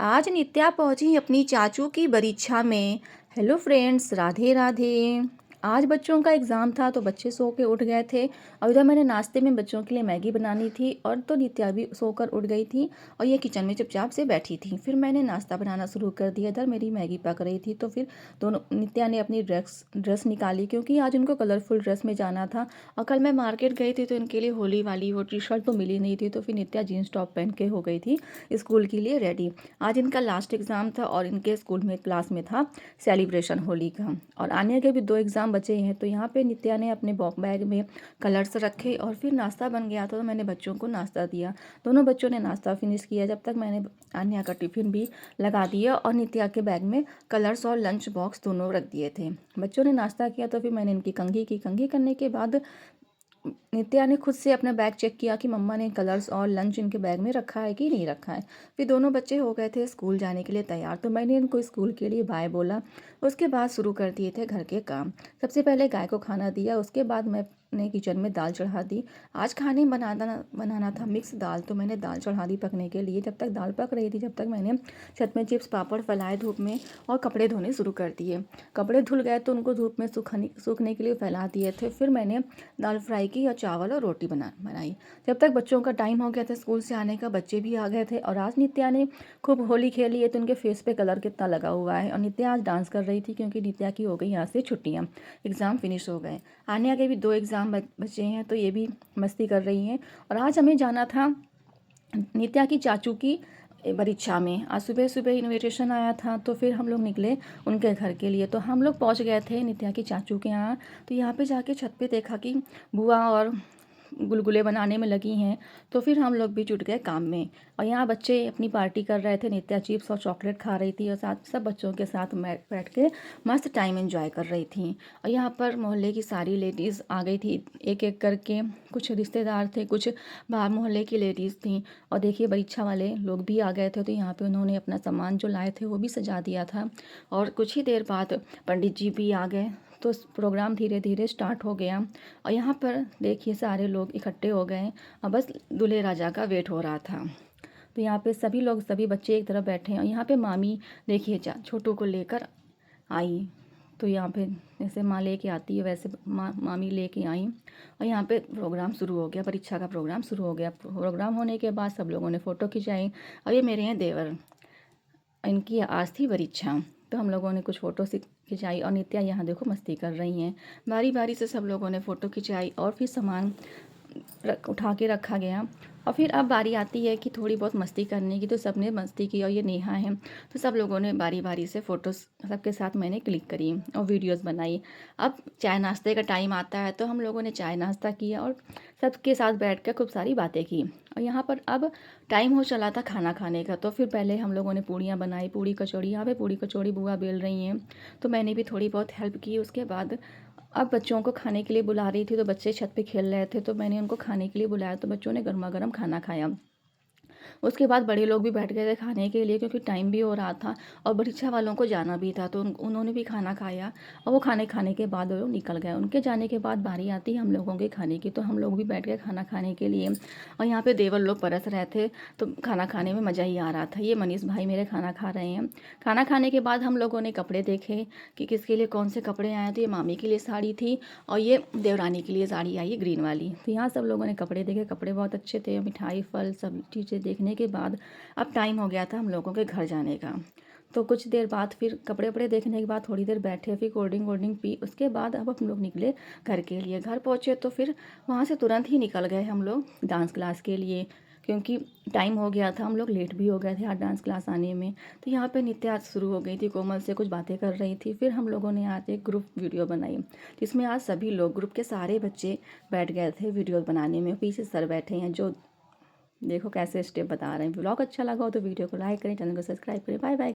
आज नित्या पहुंची अपनी चाचू की परीक्षा में। Hello friends, Radhe Radhe. आज बच्चों का एग्ज़ाम था तो बच्चे सो के उठ गए थे और इधर मैंने नाश्ते में बच्चों के लिए मैगी बनानी थी और तो नित्या भी सोकर उठ गई थी और ये किचन में चुपचाप से बैठी थी। फिर मैंने नाश्ता बनाना शुरू कर दिया। इधर मेरी मैगी पक रही थी तो फिर दोनों नित्या ने अपनी ड्रेस निकाली क्योंकि आज उनको कलरफुल ड्रेस में जाना था और कल मैं मार्केट गई थी तो इनके लिए होली वाली वो टी शर्ट तो मिली नहीं थी तो फिर नित्या जीन्स टॉप पहन के हो गई थी स्कूल के लिए रेडी। आज इनका लास्ट एग्ज़ाम था और इनके स्कूल में क्लास में था सेलिब्रेशन होली का और आने के भी 2 एग्ज़ाम बचे हैं। तो यहाँ पे नित्या ने अपने बैग में कलर्स रखे और फिर नाश्ता बन गया था तो मैंने बच्चों को नाश्ता दिया। दोनों बच्चों ने नाश्ता फिनिश किया जब तक मैंने आन्या का टिफ़िन भी लगा दिया और नित्या के बैग में कलर्स और लंच बॉक्स दोनों रख दिए थे। बच्चों ने नाश्ता किया तो फिर मैंने इनकी कंघी करने के बाद नित्या ने खुद से अपना बैग चेक किया कि मम्मा ने कलर्स और लंच इनके बैग में रखा है कि नहीं रखा है। फिर दोनों बच्चे हो गए थे स्कूल जाने के लिए तैयार तो मैंने इनको स्कूल के लिए बाय बोला। उसके बाद शुरू कर दिए थे घर के काम। सबसे पहले गाय को खाना दिया, उसके बाद मैंने किचन में दाल चढ़ा दी। आज खाने बनाना था मिक्स दाल तो मैंने दाल चढ़ा दी पकने के लिए। जब तक दाल पक रही थी जब तक मैंने छत में चिप्स पापड़ फैलाए धूप में और कपड़े धोने शुरू कर दिए। कपड़े धुल गए तो उनको धूप में सूखने के लिए फैला दिए थे। फिर मैंने दाल फ्राई की और चावल और रोटी बनाई। जब तक बच्चों का टाइम हो गया था स्कूल से आने का, बच्चे भी आ गए थे और आज नित्या ने खूब होली खेली है तो उनके फेस पे कलर कितना लगा हुआ है और नित्या आज डांस कर रही थी क्योंकि नित्या की हो गई यहाँ से छुट्टियाँ, एग्ज़ाम फिनिश हो गए। आने के भी 2 एग्ज़ाम बचे हैं तो ये भी मस्ती कर रही हैं। और आज हमें जाना था नित्या की चाचू की परीक्षा में। आज सुबह सुबह इनविटेशन आया था तो फिर हम लोग निकले उनके घर के लिए। तो हम लोग पहुंच गए थे नित्या की चाचू के यहाँ। तो यहाँ पे जाके छत पे देखा कि बुआ और गुलगुले बनाने में लगी हैं तो फिर हम लोग भी जुट गए काम में। और यहाँ बच्चे अपनी पार्टी कर रहे थे। नित्या चिप्स और चॉकलेट खा रही थी और साथ सब बच्चों के साथ बैठ के मस्त टाइम एंजॉय कर रही थी। और यहाँ पर मोहल्ले की सारी लेडीज़ आ गई थी एक एक करके। कुछ रिश्तेदार थे, कुछ बाहर मोहल्ले की लेडीज़ थी और देखिए परीक्षा वाले लोग भी आ गए थे। तो यहाँ पे उन्होंने अपना सामान जो लाए थे वो भी सजा दिया था और कुछ ही देर बाद पंडित जी भी आ गए तो प्रोग्राम धीरे धीरे स्टार्ट हो गया। और यहाँ पर देखिए सारे लोग इकट्ठे हो गए और बस दूल्हे राजा का वेट हो रहा था। तो यहाँ पे सभी लोग सभी बच्चे एक तरफ बैठे हैं और यहाँ पे मामी देखिए छोटू को लेकर आई। तो यहाँ पे जैसे माँ लेके आती है वैसे मामी लेके आई और यहाँ पे प्रोग्राम शुरू हो गया। परीक्षा का प्रोग्राम शुरू हो गया। प्रोग्राम होने के बाद सब लोगों ने फ़ोटो खिंचाई और ये मेरे हैं देवर, इनकी आज थी परीक्षा तो हम लोगों ने कुछ फ़ोटो खिंचाई और नित्या यहाँ देखो मस्ती कर रही हैं। बारी बारी से सब लोगों ने फ़ोटो खिंचाई और फिर सामान उठा के रखा गया। और फिर अब बारी आती है कि थोड़ी बहुत मस्ती करने की। तो सब ने मस्ती की और ये नेहा है तो सब लोगों ने बारी बारी से फ़ोटोज़ सबके साथ मैंने क्लिक करी और वीडियोस बनाई। अब चाय नाश्ते का टाइम आता है तो हम लोगों ने चाय नाश्ता किया और सबके साथ बैठ कर खूब सारी बातें की। और यहाँ पर अब टाइम हो चला था खाना खाने का। तो फिर पहले हम लोगों ने पूड़ियाँ बनाई, पूड़ी कचौड़ी। यहाँ पे पूड़ी कचौड़ी बुआ बेल रही हैं तो मैंने भी थोड़ी बहुत हेल्प की। उसके बाद अब बच्चों को खाने के लिए बुला रही थी तो बच्चे छत पे खेल रहे थे तो मैंने उनको खाने के लिए बुलाया तो बच्चों ने गर्मा गर्म खाना खाया। उसके बाद बड़े लोग भी बैठ गए थे खाने के लिए क्योंकि टाइम भी हो रहा था और परीक्षा वालों को जाना भी था तो उन्होंने भी खाना खाया और वो खाने के बाद वो लोग निकल गए। उनके जाने के बाद बारी आती है हम लोगों के खाने की तो हम लोग भी बैठ गए खाना खाने के लिए। और यहाँ पे देवर लोग परस रहे थे तो खाना खाने में मज़ा ही आ रहा था। ये मनीष भाई मेरे खाना खा रहे हैं। खाना खाने के बाद हम लोगों ने कपड़े देखे कि किसके लिए कौन से कपड़े आए। तो ये मामी के लिए साड़ी थी और ये देवरानी के लिए साड़ी आई है ग्रीन वाली। तो यहाँ सब लोगों ने कपड़े देखे, कपड़े बहुत अच्छे थे। मिठाई फल सब चीज़ें देखने के बाद अब टाइम हो गया था हम लोगों के घर जाने का। तो कुछ देर बाद फिर कपड़े वपड़े देखने के बाद थोड़ी देर बैठे, फिर कोल्ड ड्रिंक पी। उसके बाद अब हम लोग निकले घर के लिए। घर पहुँचे तो फिर वहाँ से तुरंत ही निकल गए हम लोग डांस क्लास के लिए क्योंकि टाइम हो गया था। हम लोग लेट भी हो गए थे आज डांस क्लास आने में। तो यहाँ पे नित्या आज शुरू हो गई थी, कोमल से कुछ बातें कर रही थी। फिर हम लोगों ने आज एक ग्रुप वीडियो बनाई जिसमें आज सभी लोग ग्रुप के सारे बच्चे बैठ गए थे वीडियो बनाने में। पीछे सर बैठे हैं जो देखो कैसे स्टेप बता रहे हैं। व्लॉग अच्छा लगा हो तो वीडियो को लाइक करें, चैनल को सब्सक्राइब करें। Bye bye.